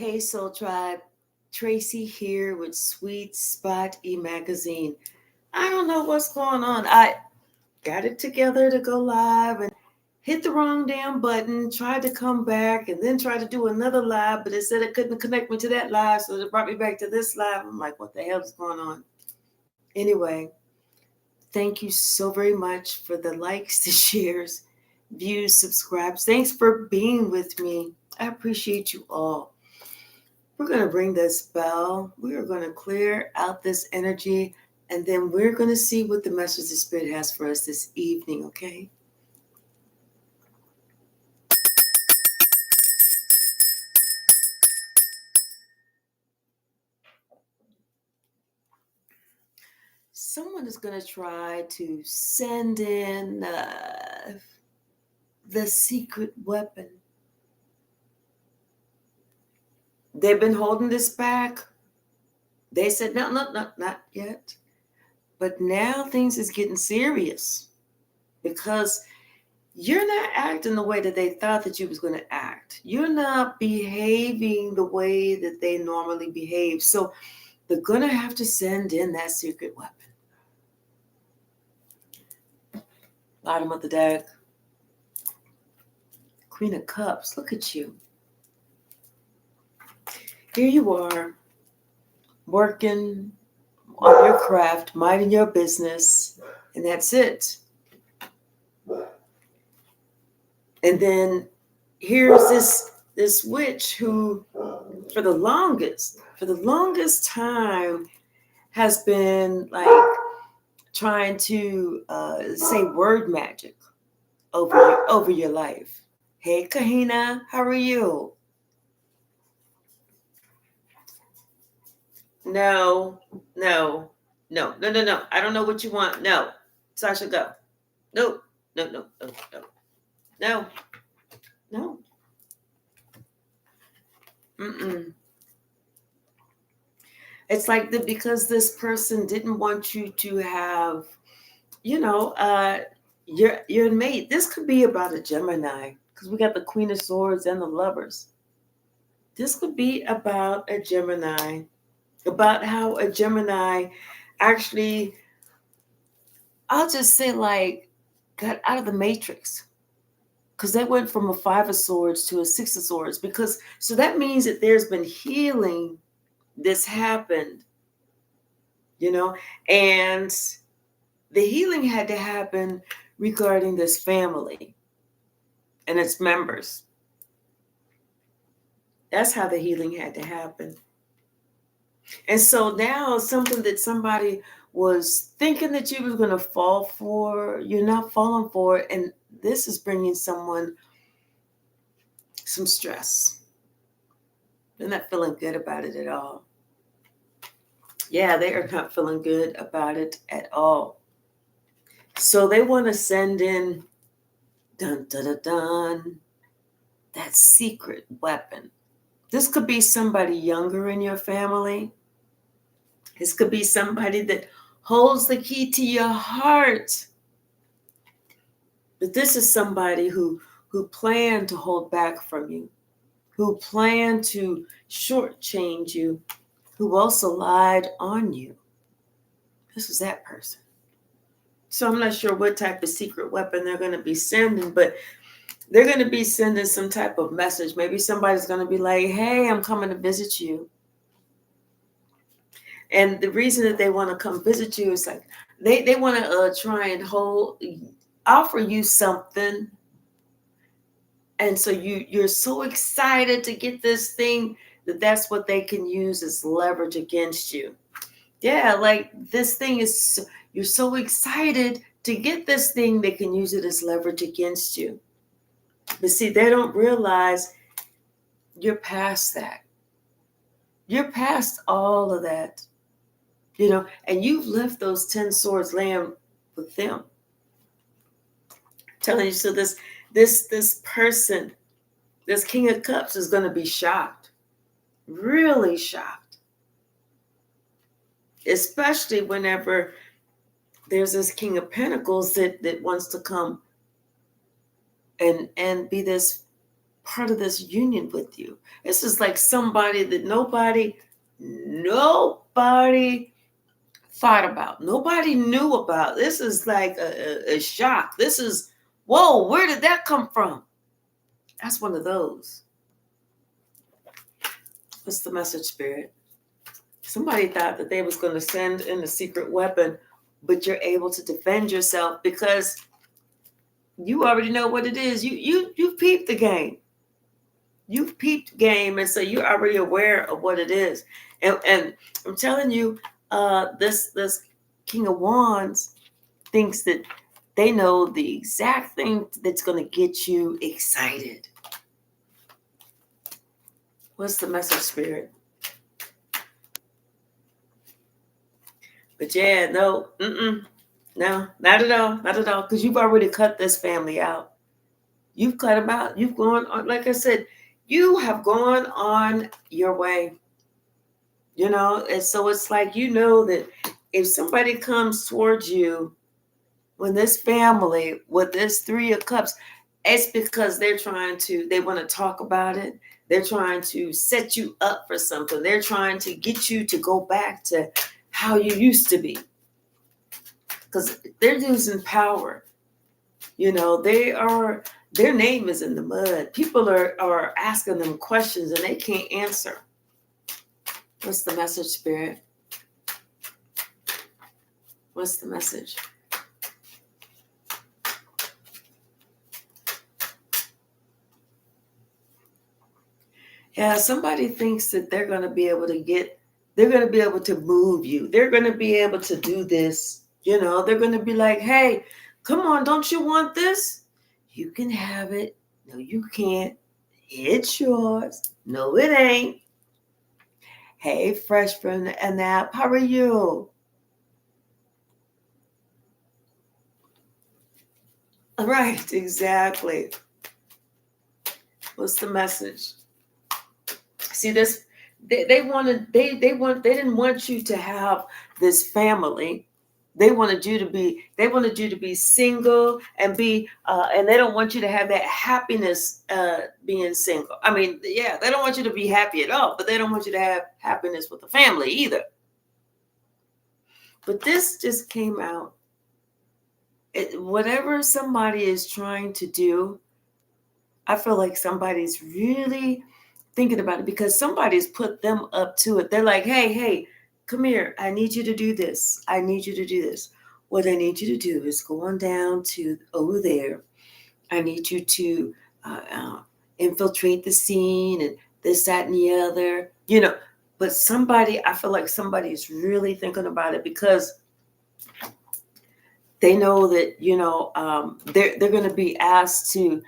Hey Soul Tribe, Tracy here with Sweet Spot e-magazine. I don't know what's going on. I got it together to go live and hit the wrong damn button, tried to come back and then tried to do another live, but it said it couldn't connect me to that live, so it brought me back to this live. I'm like, what the hell is going on? Anyway, thank you so very much for the likes, the shares, views, subscribes. Thanks for being with me. I appreciate you all. We're going to ring this bell. We are going to clear out this energy, and then we're going to see what the message the Spirit has for us this evening, okay? Someone is going to try to send in the secret weapon. They've been holding this back. They said, no, not yet. But now things is getting serious because you're not acting the way that they thought that you was going to act. You're not behaving the way that they normally behave. So they're going to have to send in that secret weapon. Bottom of the deck. Queen of Cups. Look at you. Here you are, working on your craft, minding your business, and that's it. And then here's this witch who, for the longest time, has been like trying to say word magic over your life. Hey, Kahina, how are you? No. I don't know what you want. No. Sasha, go. No. Mm-mm. It's like because this person didn't want you to have, your mate. This could be about a Gemini because we got the Queen of Swords and the Lovers. This could be about a Gemini, about how a Gemini actually, I'll just say, like, got out of the matrix. Because they went from a 5 of Swords to a 6 of Swords. So that means that there's been healing that's happened, and the healing had to happen regarding this family and its members. That's how the healing had to happen. And so now something that somebody was thinking that you was going to fall for, you're not falling for, and this is bringing someone some stress. They're not feeling good about it at all. Yeah, they are not feeling good about it at all. So they want to send in, dun, dun, dun, dun, that secret weapon. This could be somebody younger in your family. This could be somebody that holds the key to your heart. But this is somebody who planned to hold back from you, who planned to shortchange you, who also lied on you. This is that person. So I'm not sure what type of secret weapon they're going to be sending, but they're going to be sending some type of message. Maybe somebody's going to be like, hey, I'm coming to visit you. And the reason that they want to come visit you is like they want to try and offer you something. And so you're so excited to get this thing that's what they can use as leverage against you. Yeah, like this thing is, you're so excited to get this thing, they can use it as leverage against you. But see, they don't realize you're past that. You're past all of that, and you've left those 10 swords laying with them. I'm telling you, so this person, this King of Cups is going to be shocked, really shocked, especially whenever there's this King of Pentacles that wants to come and be this part of this union with you. This is like somebody that nobody thought about. Nobody knew about. This is like a shock. This is, whoa, where did that come from? That's one of those. What's the message, Spirit? Somebody thought that they was going to send in a secret weapon, but you're able to defend yourself because you already know what it is. You peeped the game. You've peeped game, and so you're already aware of what it is. And I'm telling you, this King of Wands thinks that they know the exact thing that's going to get you excited. What's the message, Spirit? But yeah, no, no, not at all, not at all, because you've already cut this family out. You've cut them out. You've gone on, like I said, you have gone on your way. You know, and so it's like, you know, that if somebody comes towards you, when this family with this 3 of Cups, it's because they want to talk about it. They're trying to set you up for something. They're trying to get you to go back to how you used to be. Because they're using power. You know, their name is in the mud. People are asking them questions and they can't answer. What's the message, Spirit? What's the message? Yeah, somebody thinks that they're going to be able to move you. They're going to be able to do this. You know, they're going to be like, hey, come on, don't you want this? You can have it. No, you can't. It's yours. No, it ain't. Hey, fresh from the nap, how are you? Right, exactly. What's the message? See this? They didn't want you to have this family. They wanted you to be single and and they don't want you to have that happiness being single. I mean, yeah, they don't want you to be happy at all, but they don't want you to have happiness with the family either. But this just came out. Whatever somebody is trying to do, I feel like somebody's really thinking about it because somebody's put them up to it. They're like, hey, come here. I need you to do this. I need you to do this. What I need you to do is go on down to over there. I need you to infiltrate the scene and this, that, and the other. You know, but I feel like somebody's really thinking about it because they know that, you know, they're going to be asked to,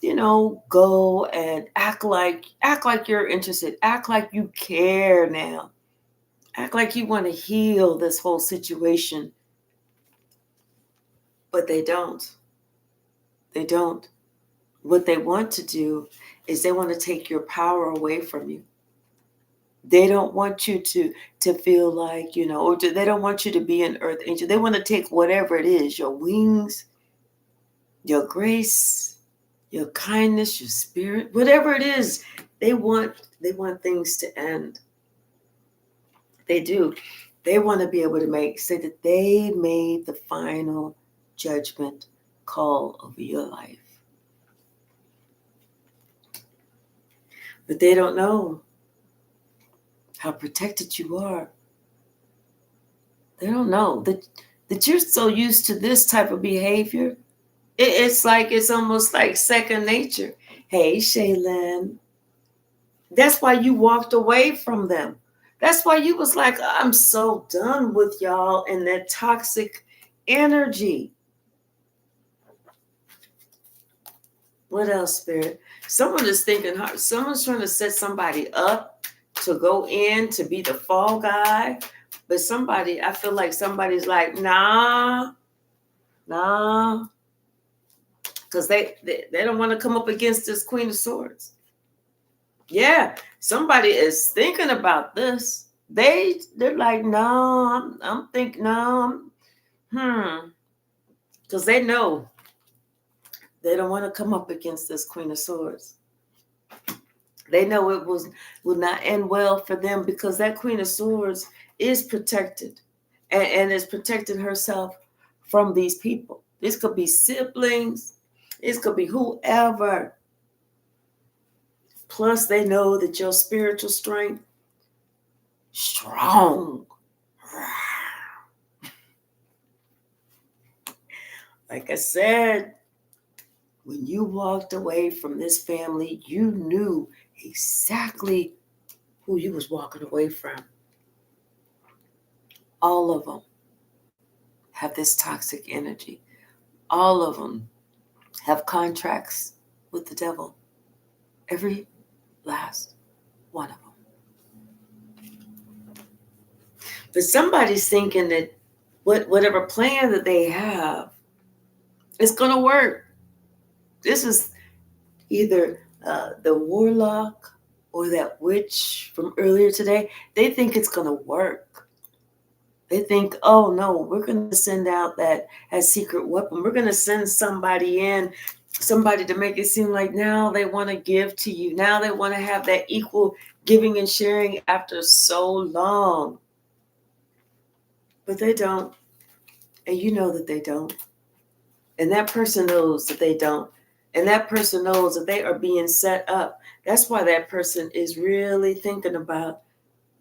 you know, go and act like you're interested, act like you care now, act like you want to heal this whole situation. But they don't. They don't. What they want to do is they want to take your power away from you. They don't want you to feel like, you know, or they don't want you to be an earth angel. They want to take whatever it is, your wings, your grace, your kindness, your spirit, whatever it is, they want things to end. They do. They want to be able to say that they made the final judgment call over your life. But they don't know how protected you are. They don't know that you're so used to this type of behavior. It's almost like second nature. Hey, Shaylin. That's why you walked away from them. That's why you was like, I'm so done with y'all and that toxic energy. What else, Spirit? Someone is thinking, someone's trying to set somebody up to go in to be the fall guy. But I feel like somebody's like, nah. Because they don't want to come up against this Queen of Swords. Yeah, somebody is thinking about this. They're like, no, I'm thinking, no, because they know they don't want to come up against this Queen of Swords. They know will not end well for them because that Queen of Swords is protected and is protecting herself from these people. This could be siblings. This could be whoever. Plus, they know that your spiritual strength strong. Like I said, when you walked away from this family, you knew exactly who you was walking away from. All of them have this toxic energy. All of them have contracts with the devil. Every last one of them. But somebody's thinking that whatever plan that they have is going to work. This is either the warlock or that witch from earlier today. They think it's going to work. They think, oh no, we're going to send out that secret weapon. We're going to send somebody in, somebody to make it seem like now they want to give to you. Now they want to have that equal giving and sharing after so long. But they don't. And you know that they don't. And that person knows that they don't. And that person knows that they are being set up. That's why that person is really thinking about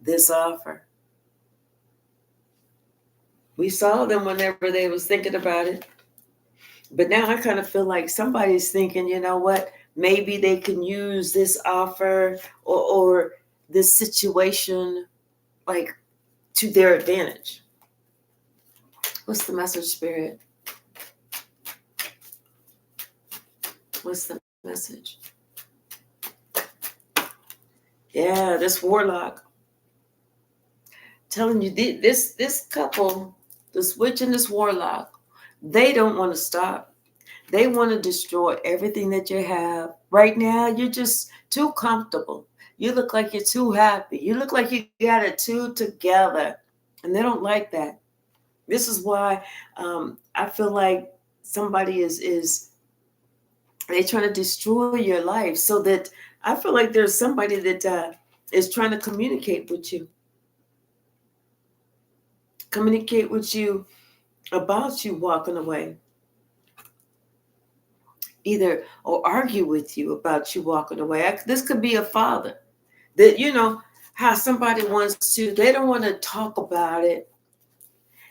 this offer. We saw them whenever they was thinking about it. But now I kind of feel like somebody's thinking, you know what? Maybe they can use this offer or this situation like to their advantage. What's the message, Spirit? What's the message? Yeah, this warlock. Telling you this couple, this witch and this warlock, they don't want to stop. They want to destroy everything that you have. Right now, you're just too comfortable. You look like you're too happy. You look like you got it two together. And they don't like that. This is why I feel like somebody is they trying to destroy your life, so that I feel like there's somebody that is trying to communicate with you. Communicate with you about you walking away. Either or argue with you about you walking away. This could be a father that, you know, how somebody wants to, they don't want to talk about it.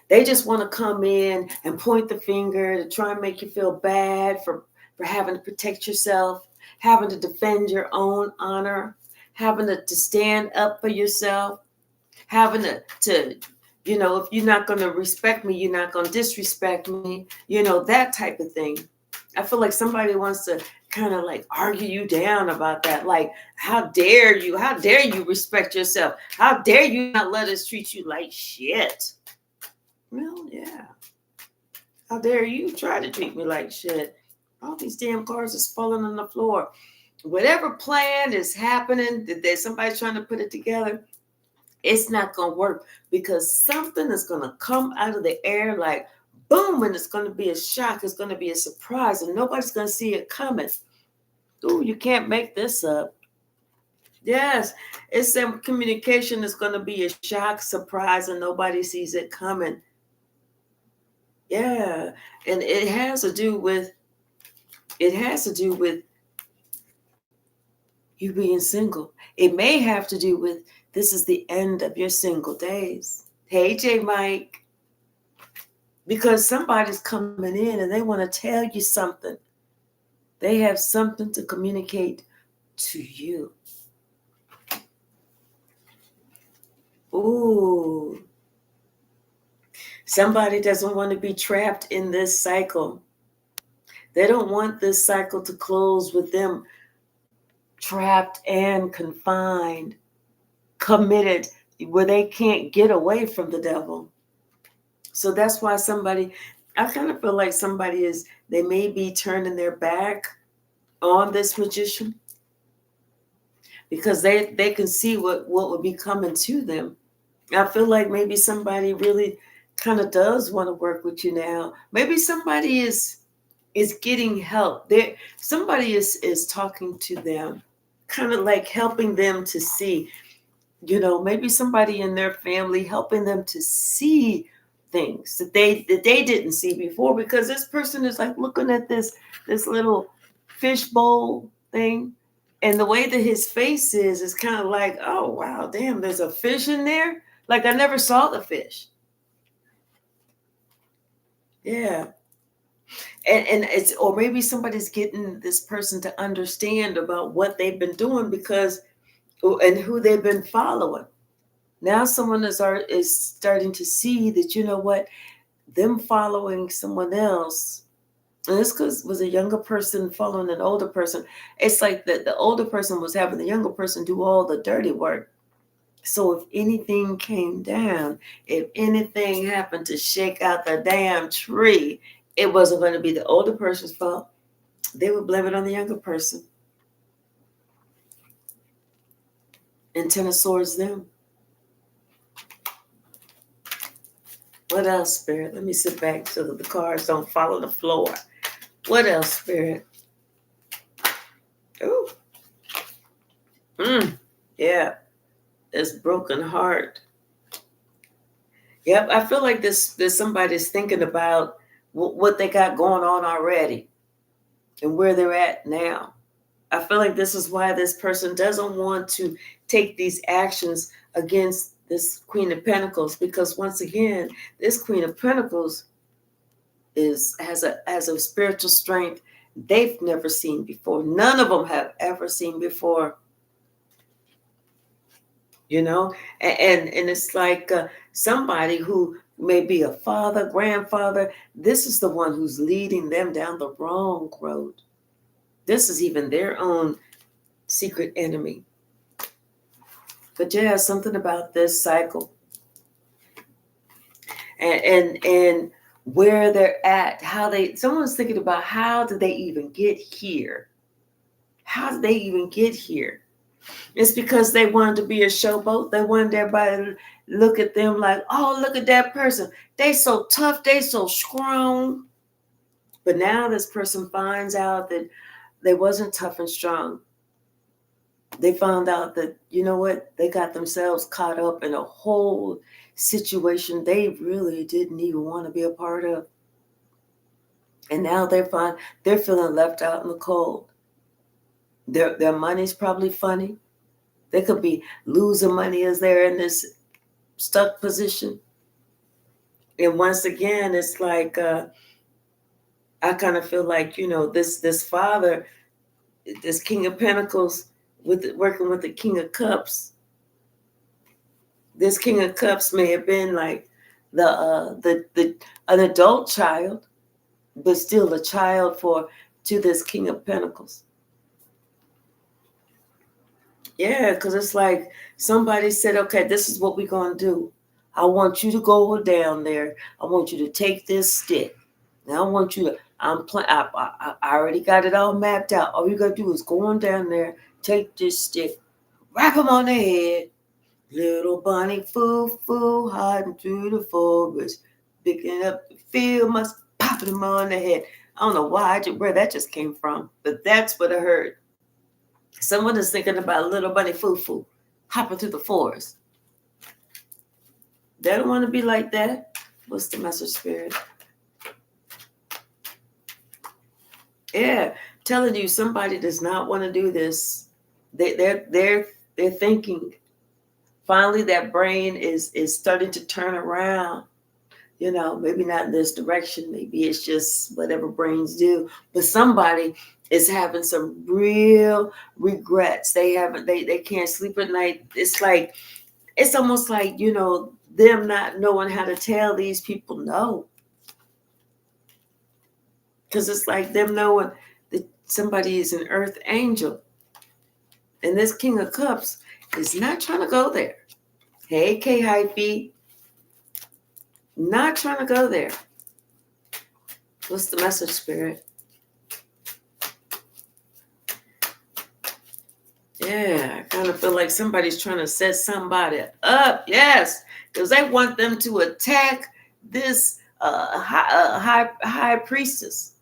They just want to come in and point the finger to try and make you feel bad for having to protect yourself, having to defend your own honor, having to stand up for yourself, having to you know, if you're not going to respect me, you're not going to disrespect me, you know, that type of thing. I feel like somebody wants to kind of like argue you down about that. Like, how dare you? How dare you respect yourself? How dare you not let us treat you like shit? Well, yeah. How dare you try to treat me like shit? All these damn cars is falling on the floor. Whatever plan is happening, that somebody's trying to put it together, it's not going to work, because something is going to come out of the air like boom, and it's going to be a shock. It's going to be a surprise, and nobody's going to see it coming. Ooh, you can't make this up. Yes, it's some communication is going to be a shock, surprise, and nobody sees it coming. Yeah, and it has to do with you being single. It may have to do with this is the end of your single days. Hey, J. Mike. Because somebody's coming in and they want to tell you something. They have something to communicate to you. Ooh. Somebody doesn't want to be trapped in this cycle. They don't want this cycle to close with them trapped and confined, committed, where they can't get away from the devil. So that's why I kind of feel like they may be turning their back on this magician, because they can see what would be coming to them. I feel like maybe somebody really kind of does want to work with you now. Maybe somebody is getting help. Somebody is talking to them kind of like helping them to see, maybe somebody in their family helping them to see things that they didn't see before, because this person is like looking at this little fish bowl thing, and the way that his face is kind of like, oh wow, damn, there's a fish in there, like I never saw the fish. Yeah. And it's, or maybe somebody's getting this person to understand about what they've been doing, because and who they've been following. Now someone is starting to see that, what, them following someone else, and this was a younger person following an older person. It's like the older person was having the younger person do all the dirty work. So if anything came down, if anything happened to shake out the damn tree, it wasn't going to be the older person's fault. They would blame it on the younger person. And turn it towards them. What else, Spirit? Let me sit back so that the cards don't follow the floor. What else, Spirit? Ooh. Yeah. This broken heart. Yep, I feel like there's somebody's thinking about what they got going on already and where they're at now. I feel like this is why this person doesn't want to take these actions against this Queen of Pentacles, because once again, this Queen of Pentacles has a spiritual strength they've never seen before. None of them have ever seen before. And it's like somebody who may be a father, grandfather. This is the one who's leading them down the wrong road. This is even their own secret enemy. But yeah, something about this cycle and where they're at, someone's thinking about, how did they even get here? How did they even get here? It's because they wanted to be a showboat. They wanted everybody to look at them like, oh, look at that person. They so tough. They so strong. But now this person finds out that they wasn't tough and strong. They found out that, you know what? They got themselves caught up in a whole situation they really didn't even want to be a part of. And now they're feeling left out in the cold. Their money's probably funny. They could be losing money as they're in this stuck position. And once again, it's like, I kind of feel like, this father, this King of Pentacles, working with the King of Cups. This King of Cups may have been like an adult child, but still a child to this King of Pentacles. Yeah, because it's like somebody said, okay, this is what we're going to do. I want you to go down there. I want you to take this stick. Now I want you to, I already got it all mapped out. All you got to do is go on down there, take this stick, whack them on the head. Little bunny foo, hiding through the forest, picking up the field, must pop them on the head. I don't know where that just came from, but that's what I heard. Someone is thinking about little bunny foo, hopping through the forest. They don't want to be like that. What's the message, Spirit? Yeah, telling you somebody does not want to do this. They're thinking. Finally, that brain is starting to turn around. Maybe not in this direction. Maybe it's just whatever brains do. But somebody is having some real regrets. They can't sleep at night. It's almost like, them not knowing how to tell these people no. Because it's like them knowing that somebody is an earth angel. And this King of Cups is not trying to go there. Hey, K Hyphy. Not trying to go there. What's the message, Spirit? Yeah, I kind of feel like somebody's trying to set somebody up. Yes, because they want them to attack this high priestess.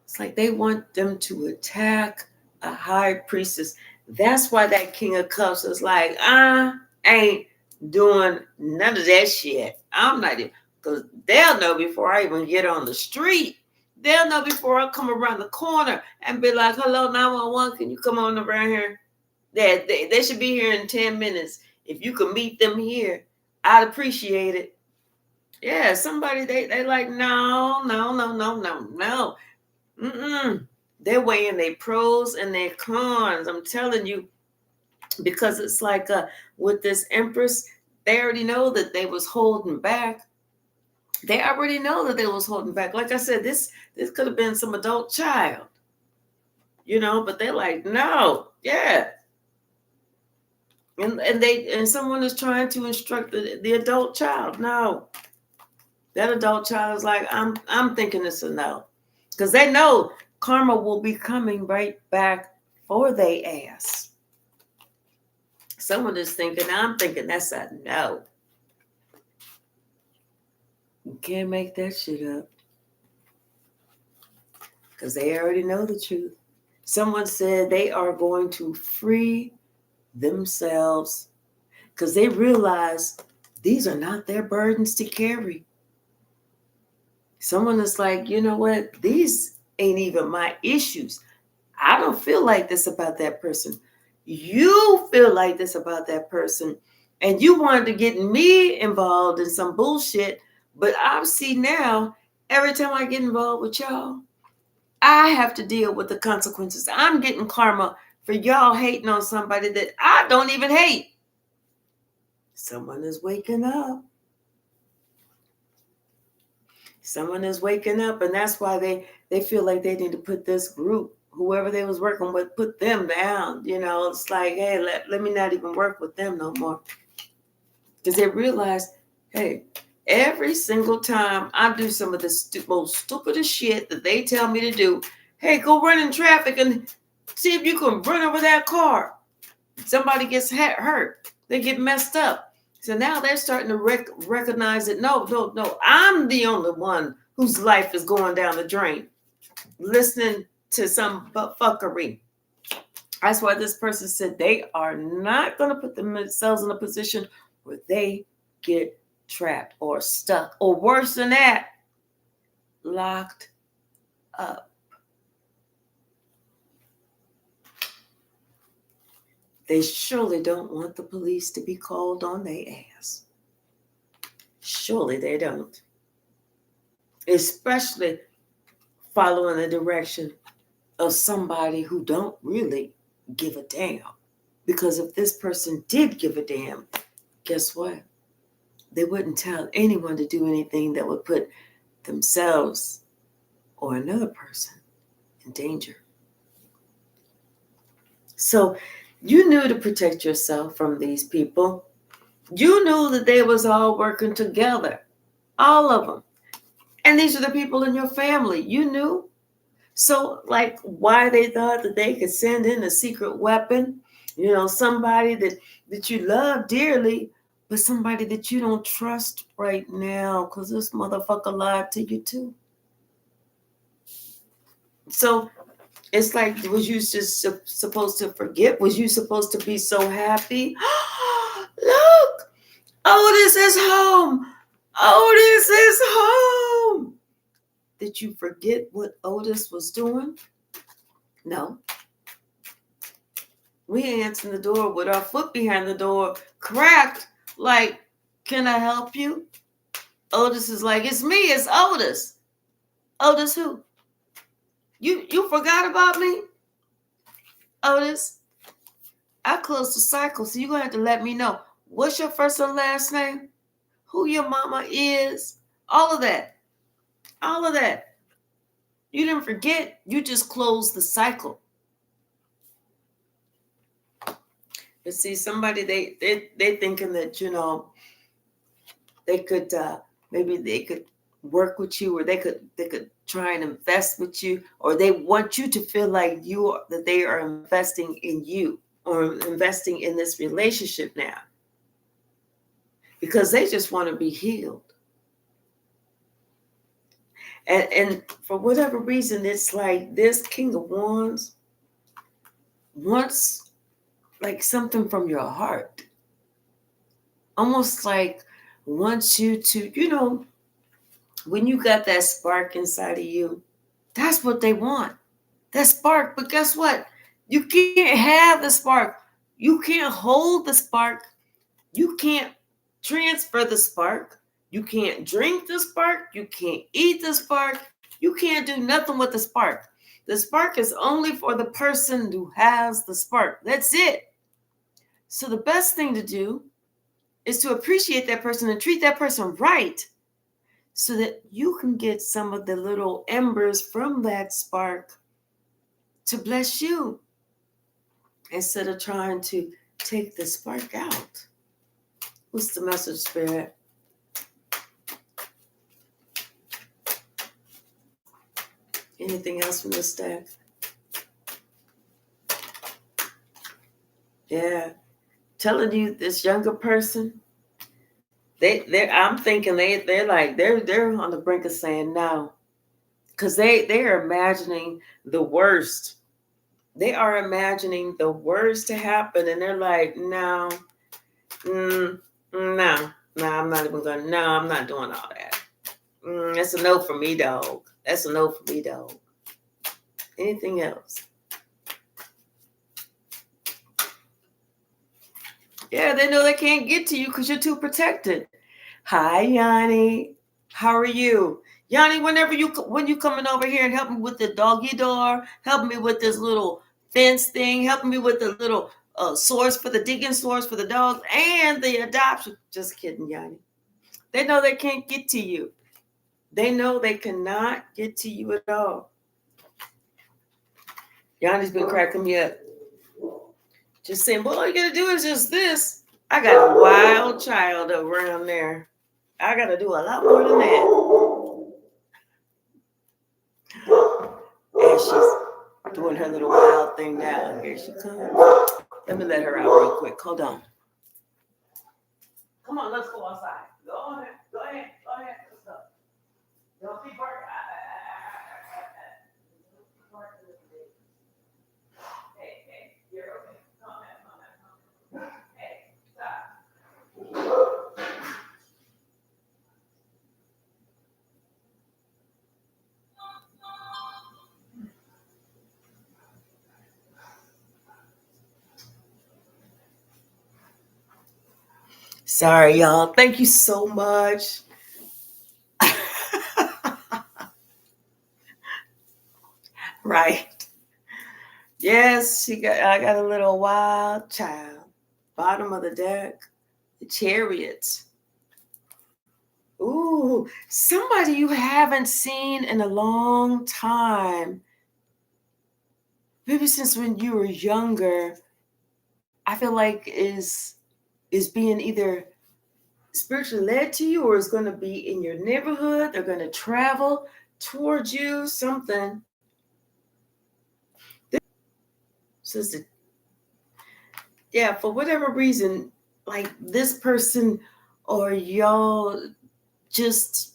It's like they want them to attack a high priestess. That's why that King of Cups is like, I ain't doing none of that shit. I'm not even, because they'll know before I even get on the street. They'll know before I come around the corner and be like, hello, 911, can you come on around here? They should be here in 10 minutes. If you could meet them here, I'd appreciate it. Yeah, somebody, they like, no, no, no, no, no, no. Mm-mm. They're weighing their pros and their cons. I'm telling you, because it's like with this Empress, they already know that they was holding back. They already know that they was holding back. Like I said, this could have been some adult child, but they're like, no, yeah. And someone is trying to instruct the adult child. No. That adult child is like, I'm thinking it's a no. Because they know karma will be coming right back for they ass. Someone is thinking, I'm thinking that's a no. You can't make that shit up. Because they already know the truth. Someone said they are going to free themselves because they realize these are not their burdens to carry. Someone is like, you know what? These ain't even my issues. I don't feel like this about that person. You feel like this about that person. And you wanted to get me involved in some bullshit. But I see now, every time I get involved with y'all, I have to deal with the consequences. I'm getting karma for y'all hating on somebody that I don't even hate. Someone is waking up. Someone is waking up, and that's why they feel like they need to put this group, whoever they was working with, put them down. It's like, hey, let me not even work with them no more. Because they realize, hey, every single time I do some of the most stupidest shit that they tell me to do, hey, go run in traffic and see if you can run over that car. Somebody gets hurt. They get messed up. So now they're starting to recognize that, no, I'm the only one whose life is going down the drain. Listening to some fuckery. That's why this person said they are not going to put themselves in a position where they get trapped or stuck, or worse than that, locked up. They surely don't want the police to be called on their ass. Surely they don't. Especially following the direction of somebody who don't really give a damn. Because if this person did give a damn, guess what? They wouldn't tell anyone to do anything that would put themselves or another person in danger. So you knew to protect yourself from these people. You knew that they was all working together. All of them. And these are the people in your family. You knew. So, like, why they thought that they could send in a secret weapon, somebody that you love dearly, but somebody that you don't trust right now because this motherfucker lied to you too. So it's like, was you just supposed to forget? Was you supposed to be so happy? Look, Otis is home. Otis is home. Did you forget what Otis was doing? No. We answered the door with our foot behind the door, cracked, like, can I help you? Otis is like, it's me, it's Otis. Otis who? You forgot about me? Otis, I closed the cycle, so you're going to have to let me know. What's your first and last name? Who your mama is? All of that. All of that. You didn't forget. You just closed the cycle. But see, somebody, they thinking that, they could, maybe they could work with you, or they could try and invest with you, or they want you to feel like that they are investing in you or investing in this relationship now, because they just want to be healed. And for whatever reason, it's like this King of Wands, wants like something from your heart. Almost like wants you to, when you got that spark inside of you, that's what they want. That spark. But guess what? You can't have the spark. You can't hold the spark. You can't transfer the spark. You can't drink the spark. You can't eat the spark. You can't do nothing with the spark. The spark is only for the person who has the spark. That's it. So the best thing to do is to appreciate that person and treat that person right so that you can get some of the little embers from that spark to bless you instead of trying to take the spark out. What's the message, Spirit? Anything else from this deck? Yeah. Telling you this younger person, I'm thinking they're on the brink of saying no. Because they are imagining the worst. They are imagining the worst to happen, and they're like, no, I'm not even gonna. No, I'm not doing all that. That's a no for me, dog. That's a no for me, dog. Anything else? Yeah, they know they can't get to you because you're too protected. Hi, Yanni. How are you? Yanni, when you coming over here and helping me with the doggy door, helping me with this little fence thing, helping me with the little source for the digging source for the dogs and the adoption. Just kidding, Yanni. They know they can't get to you. They know they cannot get to you at all. Yanni's been cracking me up. Just saying, well, all you gotta do is just this. I got a wild child around there. I gotta do a lot more than that. And she's doing her little wild thing now. Here she comes. Let me let her out real quick. Hold on. Come on, let's go outside. Go ahead. Let's go. Don't be barking. Hey, you're okay. Come on. Hey, stop. Sorry, y'all. Thank you so much. Right. Yes, I got a little wild child. Bottom of the deck. The Chariot. Ooh, somebody you haven't seen in a long time. Maybe since when you were younger. I feel like is being either spiritually led to you or is going to be in your neighborhood. They're going to travel towards you, something. Sister, yeah, for whatever reason, like this person or y'all just,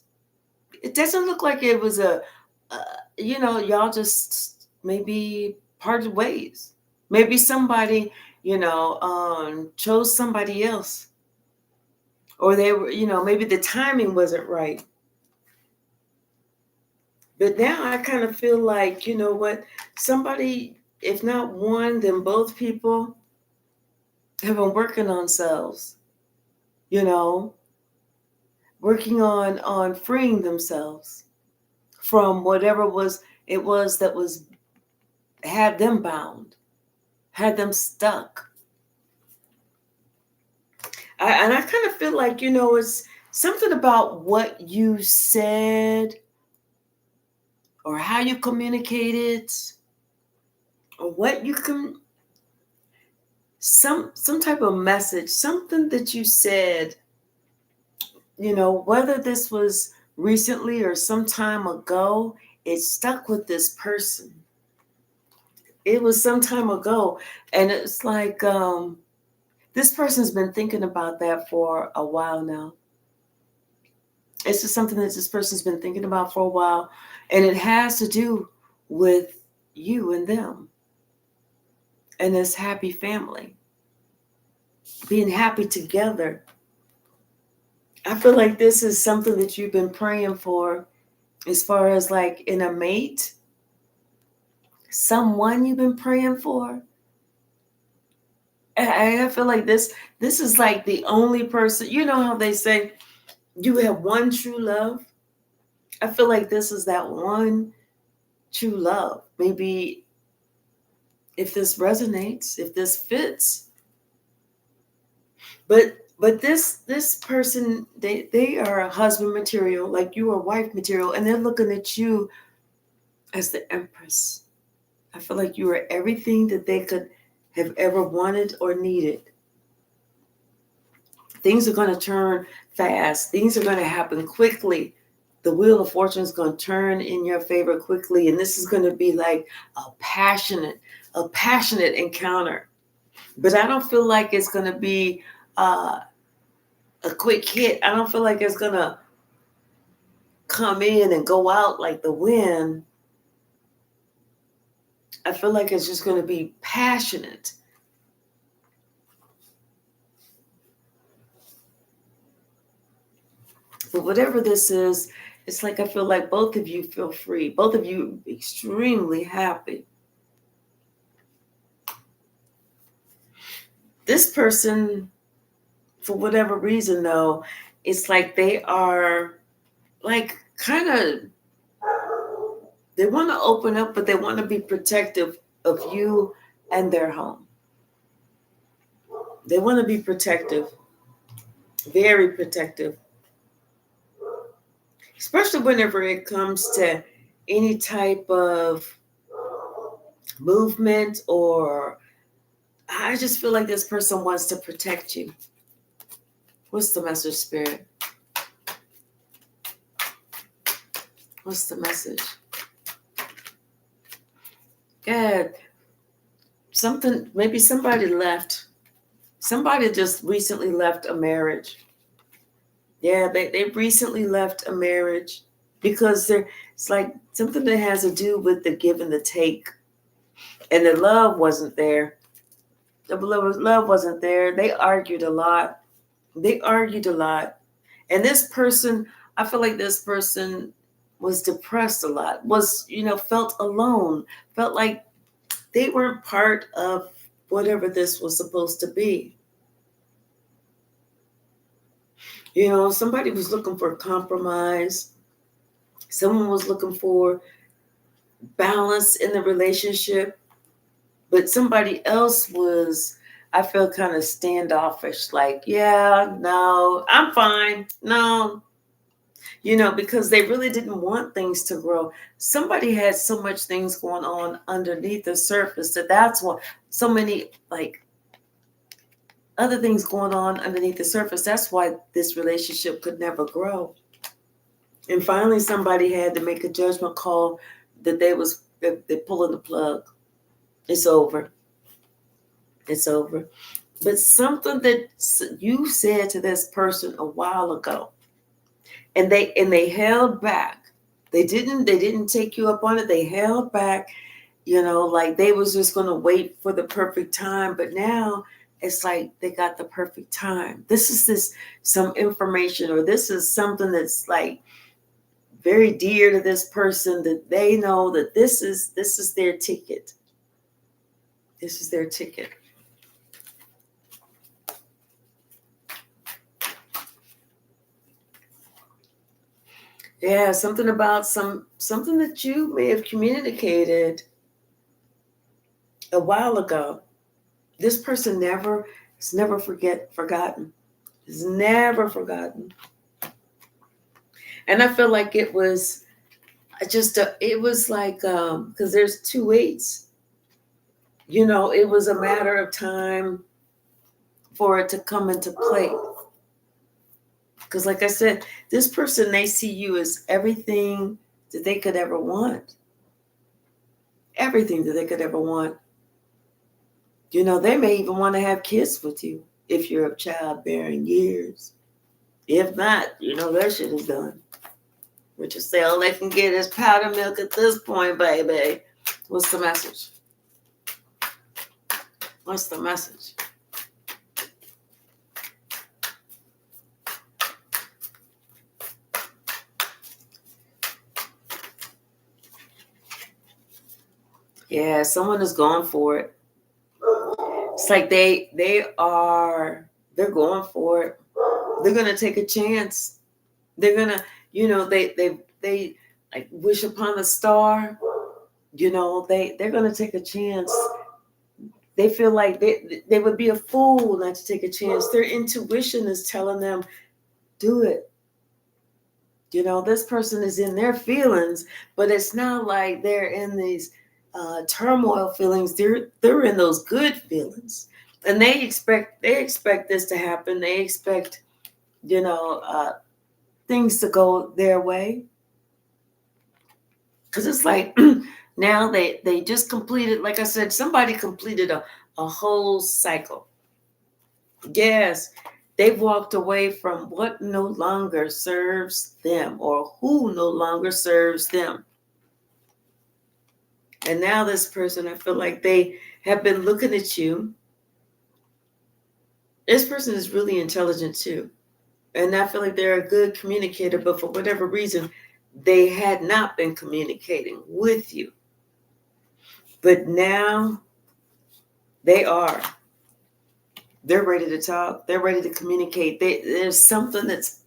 it doesn't look like it was y'all just maybe parted ways. Maybe somebody, chose somebody else. Or they were, maybe the timing wasn't right. But now I kind of feel like, you know what, somebody, if not one, then both people have been working on selves, working on freeing themselves from whatever it was that was had them bound, had them stuck. And I kind of feel like, it's something about what you said or how you communicated or what you can, some type of message, something that you said, whether this was recently or some time ago, it stuck with this person. It was some time ago. And it's like, this person's been thinking about that for a while now. It's just something that this person's been thinking about for a while. And it has to do with you and them. and this happy family, being happy together. I feel like this is something that you've been praying for as far as like in a mate, someone you've been praying for. And I feel like this is like the only person, you know how they say you have one true love? I feel like this is that one true love. Maybe if this resonates, if this fits. But this person, they are a husband material, like you are wife material, and they're looking at you as the empress. I feel like you are everything that they could have ever wanted or needed. Things are going to turn fast. Things are going to happen quickly. The wheel of fortune is going to turn in your favor quickly, and this is going to be like a passionate encounter. But I don't feel like it's going to be a quick hit. I don't feel like it's going to come in and go out like the wind. I feel like it's just going to be passionate. But whatever this is, it's like I feel like both of you feel free. Both of you extremely happy. This person, for whatever reason though, it's like they are like kind of, they want to open up, but they want to be protective of you and their home. They want to be protective, very protective, especially whenever it comes to any type of movement, or I just feel like this person wants to protect you. What's the message, Spirit? What's the message? God, something, maybe somebody left. Somebody just recently left a marriage. Yeah, they recently left a marriage because it's like something that has to do with the give and the take. And the love wasn't there. The love wasn't there. They argued a lot. And this person, I feel like this person was depressed a lot, felt alone, felt like they weren't part of whatever this was supposed to be. Somebody was looking for compromise. Someone was looking for balance in the relationship, but somebody else was, I feel, kind of standoffish, like, yeah, no, I'm fine. No, because they really didn't want things to grow. Somebody had so much things going on underneath the surface that's what, so many like other things going on underneath the surface. That's why this relationship could never grow. And finally, somebody had to make a judgment call that they're pulling the plug. It's over. It's over. But something that you said to this person a while ago, and they held back. They didn't take you up on it. They held back, like they was just going to wait for the perfect time. But now it's like they got the perfect time. This is some information, or this is something that's like very dear to this person, that they know that this is their ticket. This is their ticket. Yeah, something about something that you may have communicated a while ago. This person is never forgotten. Is never forgotten. And I feel like it was it was like, because there's 2 8s. It was a matter of time for it to come into play. Because like I said, this person, they see you as everything that they could ever want. Everything that they could ever want. They may even want to have kids with you if you're of childbearing years. If not, that shit is done. Which is say all they can get is powder milk at this point, baby. What's the message? What's the message? Yeah, someone is going for it. It's like they're going for it. They're gonna take a chance. They're gonna, they like wish upon a star. They're gonna take a chance. They feel like they would be a fool not to take a chance. Their intuition is telling them, do it. This person is in their feelings, but it's not like they're in these turmoil feelings. They're in those good feelings, and they expect this to happen. They expect things to go their way, because it's like now they just completed, like I said, somebody completed a whole cycle. Yes, they've walked away from what no longer serves them or who no longer serves them. And now this person, I feel like they have been looking at you. This person is really intelligent too. And I feel like they're a good communicator, but for whatever reason, they had not been communicating with you. But now they are. They're ready to talk. They're ready to communicate. There's something that's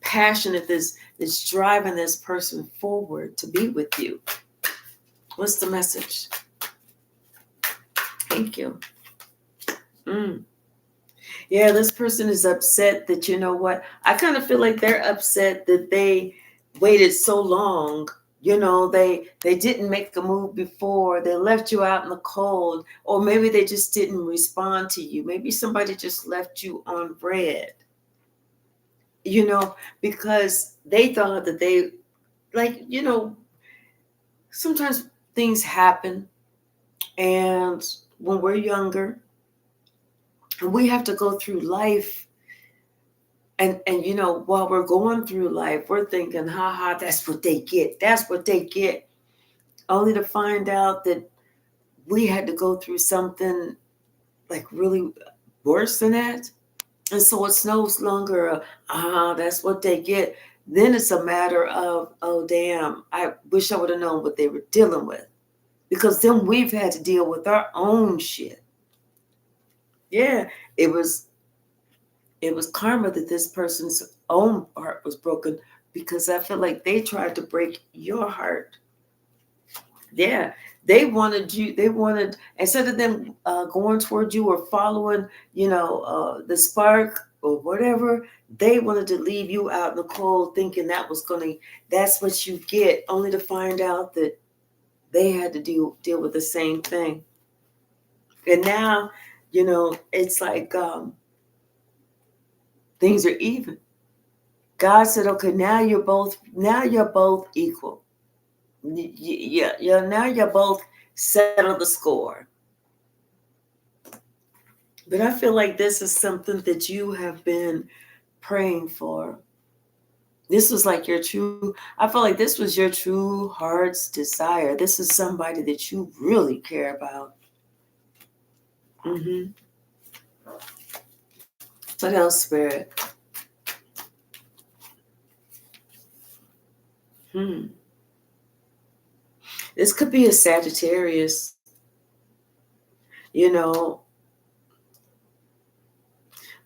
passionate that's driving this person forward to be with you. What's the message? Thank you. Yeah, this person is upset that, I kind of feel like they're upset that they waited so long. They didn't make a move before. They left you out in the cold, or maybe they just didn't respond to you. Maybe somebody just left you on red, because they thought that they, like, sometimes things happen, and when we're younger, and we have to go through life. And while we're going through life, we're thinking, ha, that's what they get. That's what they get. Only to find out that we had to go through something like really worse than that. And so it's no longer, that's what they get. Then it's a matter of, oh, damn, I wish I would have known what they were dealing with. Because then we've had to deal with our own shit. Yeah, it was karma that this person's own heart was broken, because I feel like they tried to break your heart. Yeah, they wanted, instead of them going toward you or following, the spark or whatever, they wanted to leave you out in the cold, thinking that's what you get, only to find out that they had to deal with the same thing. And now, it's like, things are even. God said, okay, now you're both equal. Yeah, now you're both settled the score. But I feel like this is something that you have been praying for. This was like I feel like this was your true heart's desire. This is somebody that you really care about. What else, Spirit? This could be a Sagittarius,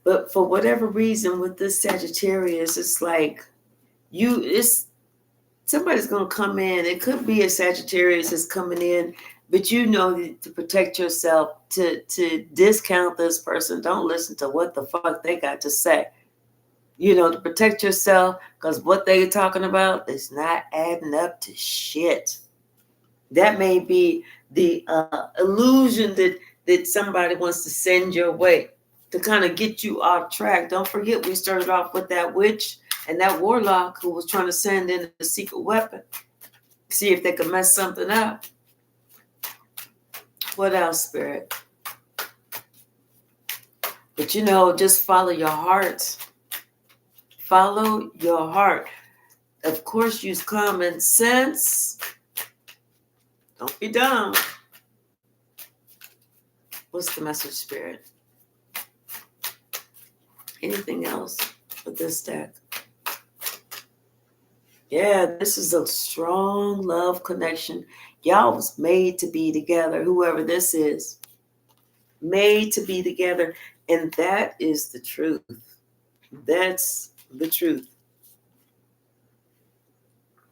but for whatever reason with this Sagittarius, it's like somebody's going to come in. It could be a Sagittarius is coming in, but to protect yourself, to discount this person. Don't listen to what the fuck they got to say. To protect yourself, because what they're talking about is not adding up to shit. That may be the illusion that somebody wants to send your way to kind of get you off track. Don't forget, we started off with that witch and that warlock who was trying to send in a secret weapon, see if they could mess something up. What else, Spirit? But just follow your heart. Follow your heart. Of course, use common sense. Don't be dumb. What's the message, Spirit? Anything else with this deck? Yeah, this is a strong love connection. Y'all was made to be together, whoever this is. Made to be together. And that is the truth. That's the truth.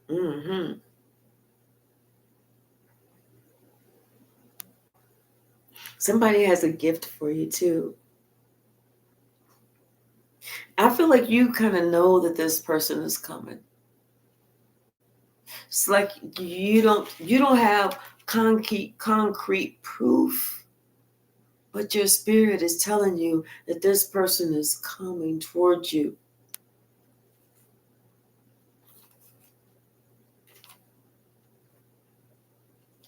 Mm-hmm. Somebody has a gift for you too. I feel like you kind of know that this person is coming. It's like you don't have concrete proof, but your spirit is telling you that this person is coming towards you.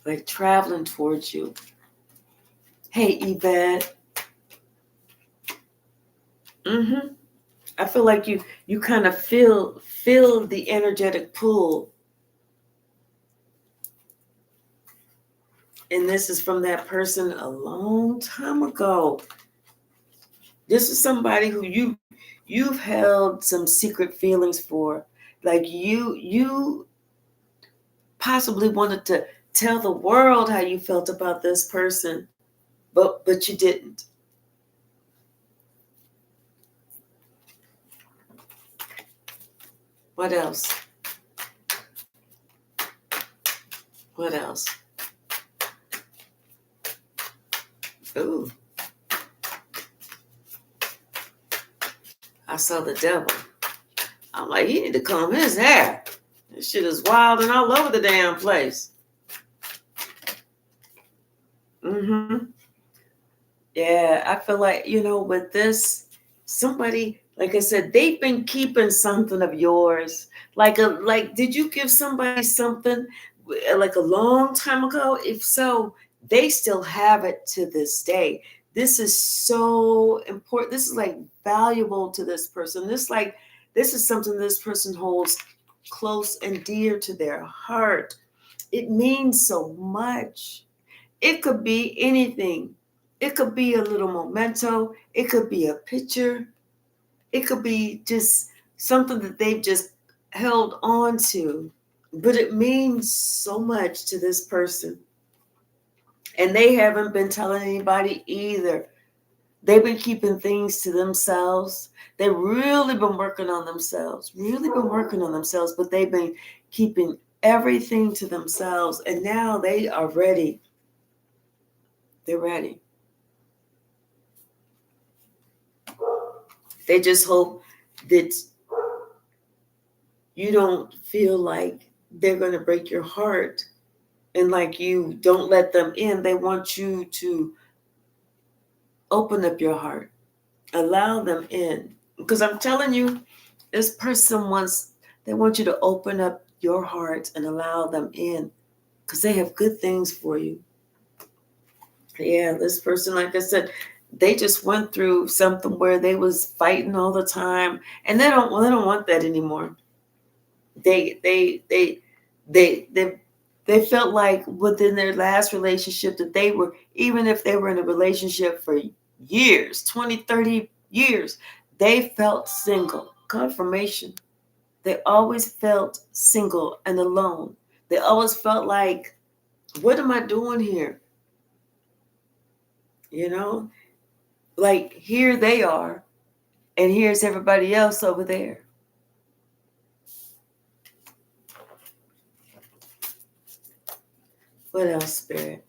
Like traveling towards you. Hey, Yvette. Mm-hmm. I feel like you kind of feel the energetic pull. And this is from that person a long time ago. This is somebody who you've held some secret feelings for. Like you possibly wanted to tell the world how you felt about this person, but you didn't. What else? What else? Ooh, I saw the devil. I'm like, he need to comb his hair. This shit is wild and all over the damn place. Mm-hmm. Yeah, I feel like, with this, somebody, like I said, they've been keeping something of yours. Like, did you give somebody something like a long time ago? If so, they still have it to this day. This is so important. This is like valuable to this person. This is something this person holds close and dear to their heart. It means so much. It could be anything. It could be a little memento. It could be a picture. It could be just something that they've just held on to. But it means so much to this person. And they haven't been telling anybody either. They've been keeping things to themselves. They've really been working on themselves, but they've been keeping everything to themselves. And now they are ready. They're ready. They just hope that you don't feel like they're going to break your heart and like you don't let them in. They want you to open up your heart, allow them in. Because I'm telling you, this person they want you to open up your heart and allow them in because they have good things for you. Yeah, this person, like I said, they just went through something where they was fighting all the time, and they don't want that anymore. They felt like within their last relationship that they were, even if they were in a relationship for years, 20, 30 years, they felt single. Confirmation. They always felt single and alone. They always felt like, what am I doing here? Like here they are, and here's everybody else over there. What else, Spirit?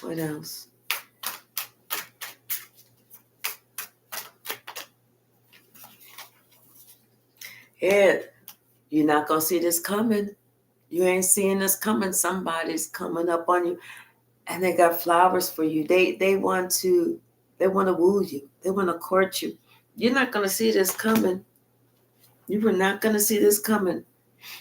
What else? Yeah, you're not gonna see this coming. You ain't seeing this coming. Somebody's coming up on you, and they got flowers for you. They want to woo you. They want to court you. You're not gonna see this coming. You were not gonna see this coming.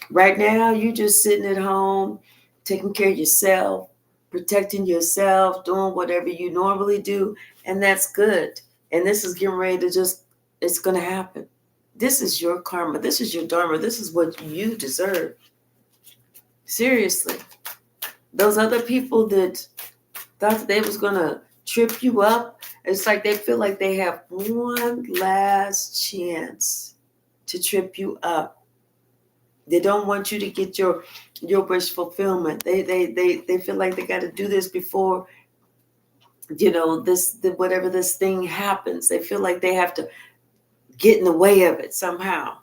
Right now, you just sitting at home, taking care of yourself, protecting yourself, doing whatever you normally do, and that's good. And this is getting ready to it's gonna happen. This is your karma. This is your dharma. This is what you deserve. Seriously. Those other people that thought they was going to trip you up, it's like they feel like they have one last chance to trip you up. They don't want you to get your wish fulfillment. They feel like they got to do this before, whatever this thing happens. They feel like they have to get in the way of it somehow.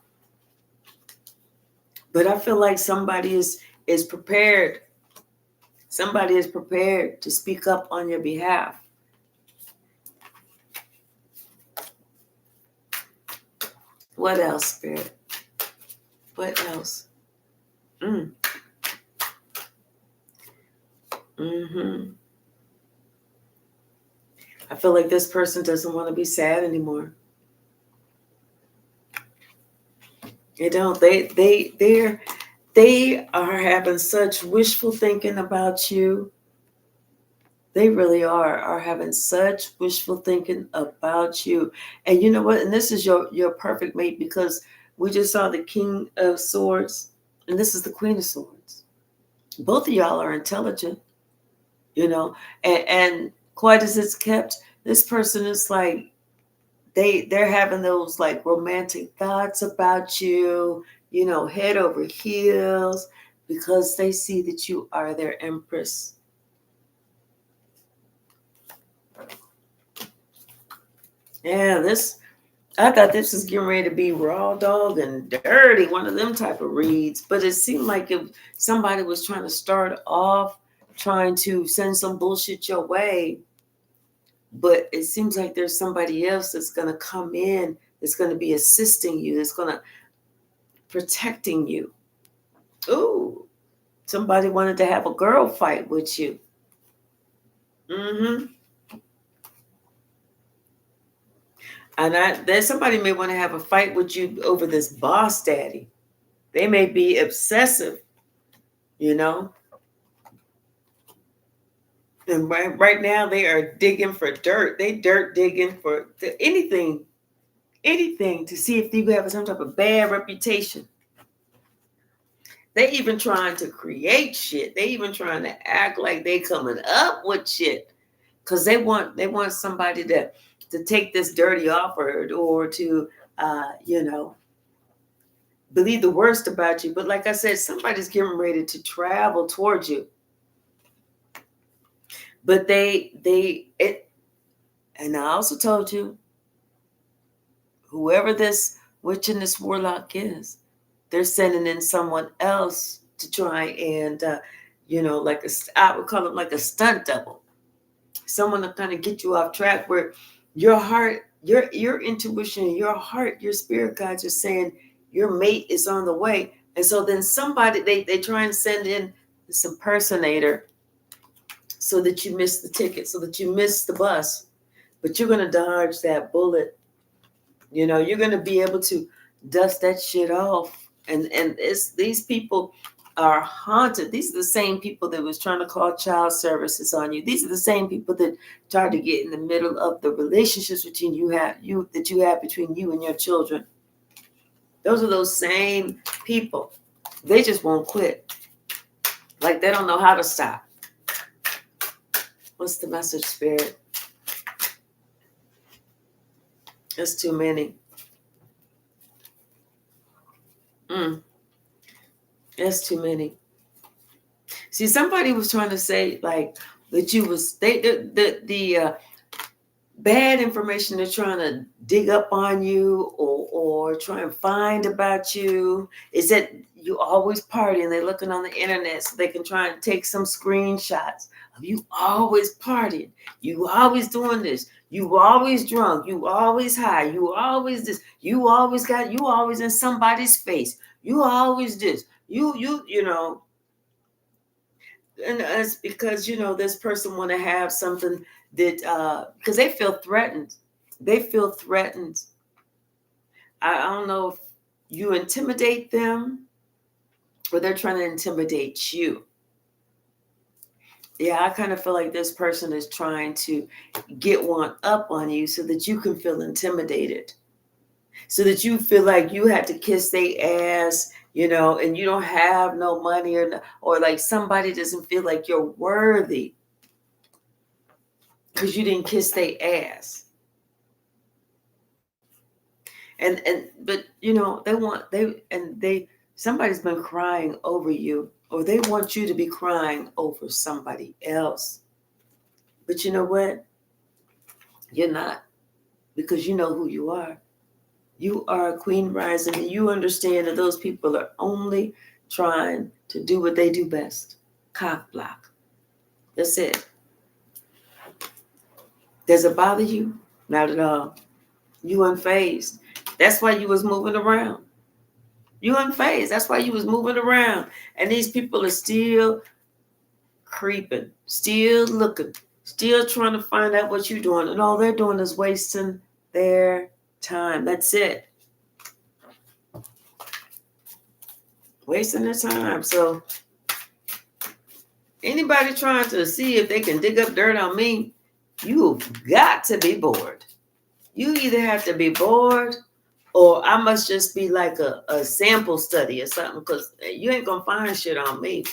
But I feel like somebody is prepared. Somebody is prepared to speak up on your behalf. What else, Spirit? What else? I feel like this person doesn't want to be sad anymore. They don't. They are having such wishful thinking about you. They really are having such wishful thinking about you. And you know what? And this is your perfect mate, because we just saw the King of Swords and this is the Queen of Swords. Both of y'all are intelligent, and quite as it's kept, this person is like, they're having those like romantic thoughts about you, head over heels, because they see that you are their empress. Yeah, I thought this was getting ready to be raw dog and dirty, one of them type of reads, but it seemed like if somebody was trying to start off trying to send some bullshit your way, but it seems like there's somebody else that's going to come in, that's going to be assisting you, that's going to protecting you. Ooh, somebody wanted to have a girl fight with you. And then somebody may want to have a fight with you over this boss daddy. They may be obsessive, And right now they are digging for dirt. They dirt digging for anything to see if you have some type of bad reputation. They even trying to create shit. They even trying to act like they coming up with shit, because they want somebody to take this dirty offer, or to believe the worst about you. But like I said, somebody's getting ready to travel towards you. But and I also told you, whoever this witch and this warlock is, they're sending in someone else to try and, like I would call it like a stunt double. Someone to kind of get you off track, where your heart, your intuition, your heart, your spirit guides are saying your mate is on the way. And so then somebody, they try and send in this impersonator so that you miss the ticket, so that you miss the bus. But you're going to dodge that bullet. You're going to be able to dust that shit off. And these people are haunted. These are the same people that was trying to call child services on you. These are the same people that tried to get in the middle of the relationships between you have between you and your children. Those are those same people. They just won't quit. Like they don't know how to stop. What's the message, Spirit? There's too many. There's too many. See, somebody was trying to say like that you was the bad information they're trying to dig up on you, or try and find about you, is that you always party, and they're looking on the internet so they can try and take some screenshots of you always partying, you always doing this, you always drunk, you always high, you always this, you always in somebody's face, you always this, you and it's because this person want to have something that because they feel threatened. I don't know if you intimidate them or they're trying to intimidate you. Yeah, I kind of feel like this person is trying to get one up on you so that you can feel intimidated, so that you feel like you had to kiss their ass and you don't have no money, or like somebody doesn't feel like you're worthy because you didn't kiss their ass. But somebody's been crying over you, or they want you to be crying over somebody else. But you know what? You're not, because you know who you are. You are a queen rising, and you understand that those people are only trying to do what they do best. Cock block. That's it. Does it bother you? Not at all. You unfazed. That's why you was moving around. You unfazed. That's why you was moving around. And these people are still creeping, still looking, still trying to find out what you're doing. And all they're doing is wasting their time. That's it. Wasting their time. So anybody trying to see if they can dig up dirt on me, you've got to be bored. You either have to be bored, or I must just be like a sample study or something, because you ain't going to find shit on me.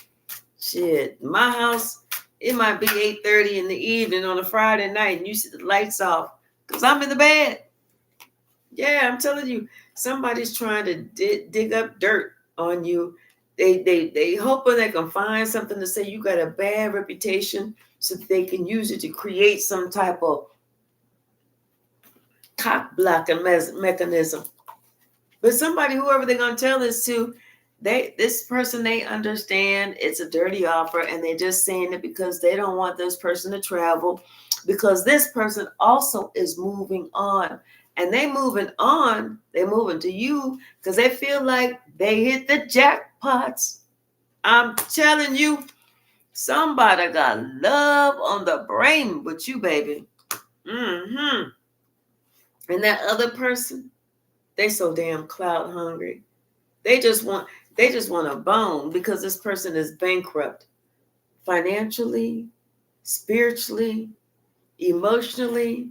Shit, my house, it might be 8:30 in the evening on a Friday night, and you see the lights off because I'm in the bed. Yeah, I'm telling you, somebody's trying to dig up dirt on you. They hoping they can find something to say you got a bad reputation, so that they can use it to create some type of cock blocking mechanism. But somebody, whoever they're gonna tell this to, this person, they understand it's a dirty offer, and they're just saying it because they don't want this person to travel, because this person also is moving on. And they moving to you because they feel like they hit the jackpots. I'm telling you, somebody got love on the brain with you, baby. And that other person, they so damn clout hungry. They just want a bone, because this person is bankrupt financially, spiritually, emotionally,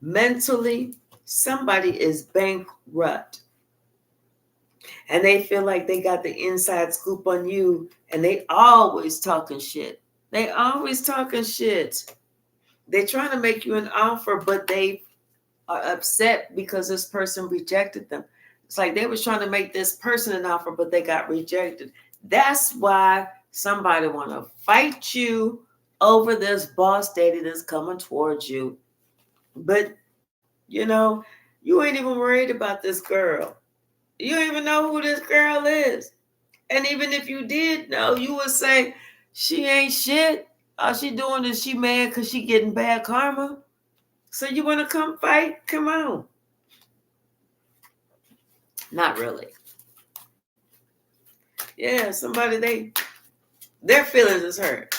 mentally. Somebody is bankrupt. And they feel like they got the inside scoop on you, and they always talking shit. They always talking shit. They're trying to make you an offer, but they are upset because this person rejected them. It's like they was trying to make this person an offer, but they got rejected. That's why somebody want to fight you over this boss lady that's coming towards you. But, you ain't even worried about this girl. You don't even know who this girl is. And even if you did know, you would say, she ain't shit. All she doing is she mad because she getting bad karma. So you want to come fight? Come on. Not really. Yeah, somebody, their feelings is hurt.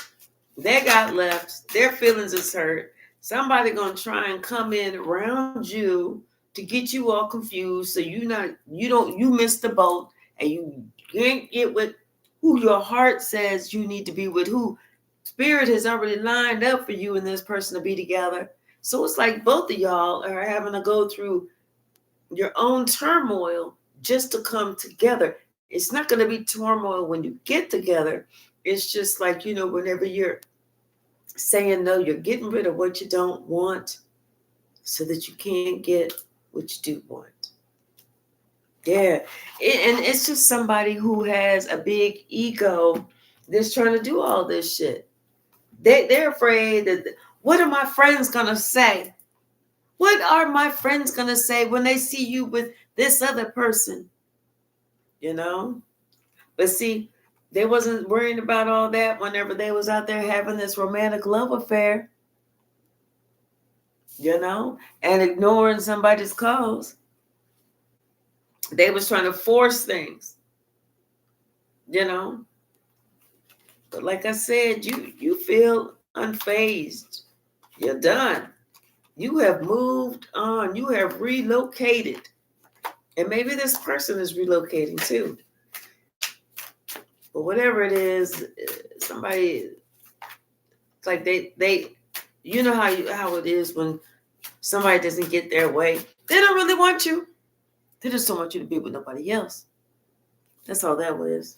They got left. Their feelings is hurt. Somebody gonna try and come in around you to get you all confused, so you miss the boat, and you can't get with who your heart says you need to be with, who spirit has already lined up for you and this person to be together. So it's like both of y'all are having to go through your own turmoil just to come together. It's not going to be turmoil when you get together. It's just like, whenever you're saying no, you're getting rid of what you don't want so that you can get what you do want. Yeah. And it's just somebody who has a big ego that's trying to do all this shit. They're afraid that, what are my friends going to say? What are my friends going to say when they see you with this other person? But see, they wasn't worrying about all that whenever they was out there having this romantic love affair, and ignoring somebody's calls. They was trying to force things, But like I said, you feel unfazed. You're done. You have moved on. You have relocated. And maybe this person is relocating too. But whatever it is, somebody, it's like they how it is when somebody doesn't get their way. They don't really want you. They just don't want you to be with nobody else. That's all that was.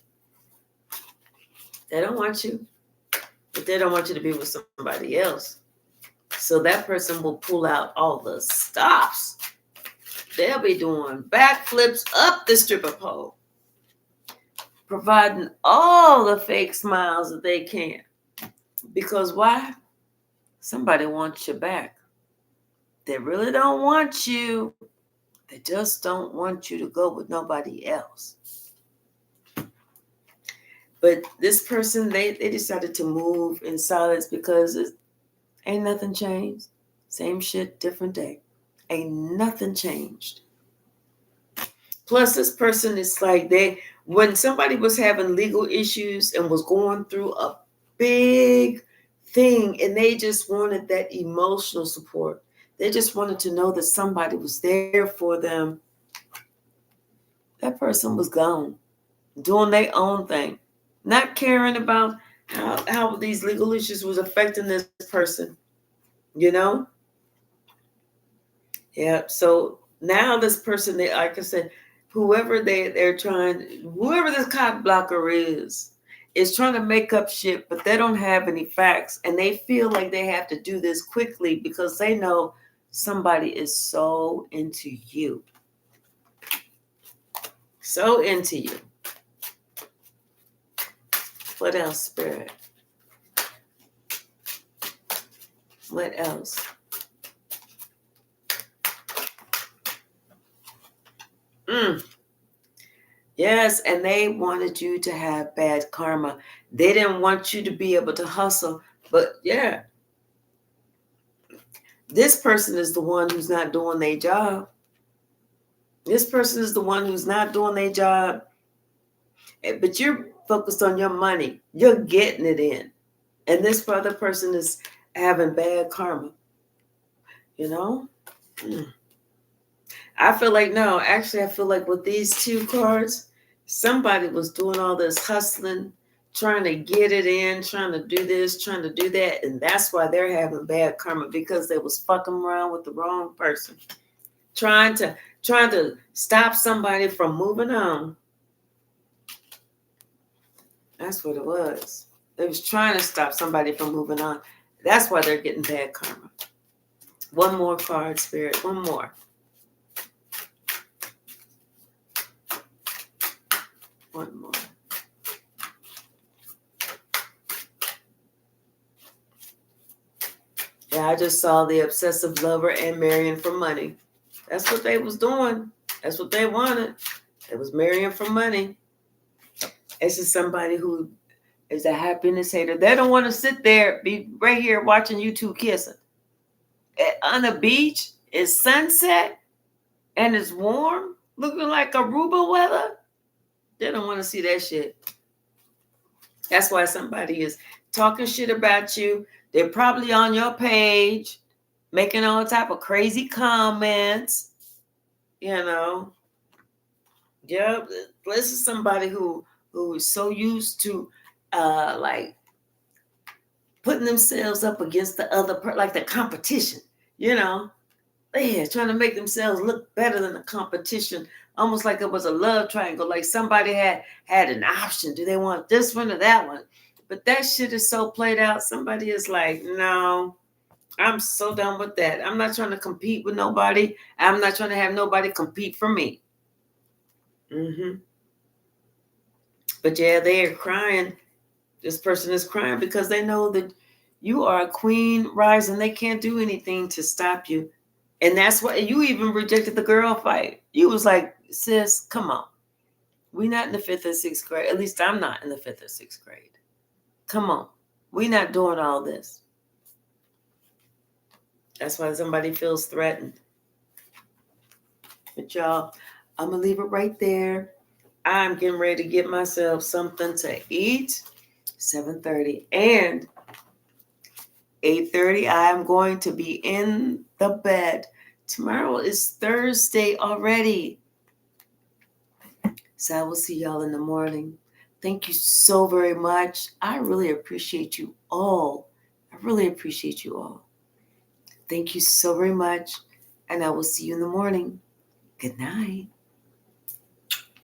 They don't want you, but they don't want you to be with somebody else. So that person will pull out all the stops. They'll be doing backflips up the stripper pole, providing all the fake smiles that they can. Because why? Somebody wants you back. They really don't want you. They just don't want you to go with nobody else. But this person, they decided to move in silence because it ain't nothing changed. Same shit, different day. Ain't nothing changed. Plus, this person is like when somebody was having legal issues and was going through a big thing and they just wanted that emotional support. They just wanted to know that somebody was there for them. That person was gone, doing their own thing, not caring about how these legal issues was affecting this person, you know? Yeah, so now this person, they, like I said, whoever they're trying, whoever this cock blocker is trying to make up shit, but they don't have any facts, and they feel like they have to do this quickly because they know somebody is so into you. So into you. What else, Spirit? What else? Yes, and they wanted you to have bad karma. They didn't want you to be able to hustle. But yeah, this person is the one who's not doing their job. This person is the one who's not doing their job. But you're focused on your money. You're getting it in. And this other person is having bad karma. You know? I feel like, no, actually, I feel like with these two cards, somebody was doing all this hustling, trying to get it in, trying to do this, trying to do that. And that's why they're having bad karma, because they was fucking around with the wrong person. Trying to stop somebody from moving on. That's what it was. They was trying to stop somebody from moving on. That's why they're getting bad karma. One more card, Spirit. One more. One more. Yeah, I just saw the obsessive lover and marrying for money. That's what they was doing. That's what they wanted. It was marrying for money. It's just somebody who is a happiness hater. They don't want to sit there, be right here watching you two kissing. On the beach, it's sunset, and it's warm, looking like Aruba weather. They don't want to see that shit. That's why somebody is talking shit about you. They're probably on your page, making all type of crazy comments. You know. Yep. This is somebody who is so used to like putting themselves up against the other like the competition, you know. Yeah, trying to make themselves look better than the competition, almost like it was a love triangle, like somebody had an option. Do they want this one or that one? But that shit is so played out. Somebody is like, no, I'm so done with that. I'm not trying to compete with nobody. I'm not trying to have nobody compete for me. But yeah, they are crying. This person is crying because they know that you are a queen rising. They can't do anything to stop you. And that's why you even rejected the girl fight. You was like, sis, come on. We're not in the 5th or 6th grade. At least I'm not in the 5th or 6th grade. Come on. We're not doing all this. That's why somebody feels threatened. But y'all, I'm going to leave it right there. I'm getting ready to get myself something to eat. 7:30 and 8:30. I'm going to be in the bed. Tomorrow is Thursday already. So I will see y'all in the morning. Thank you so very much. I really appreciate you all. I really appreciate you all. Thank you so very much. And I will see you in the morning. Good night.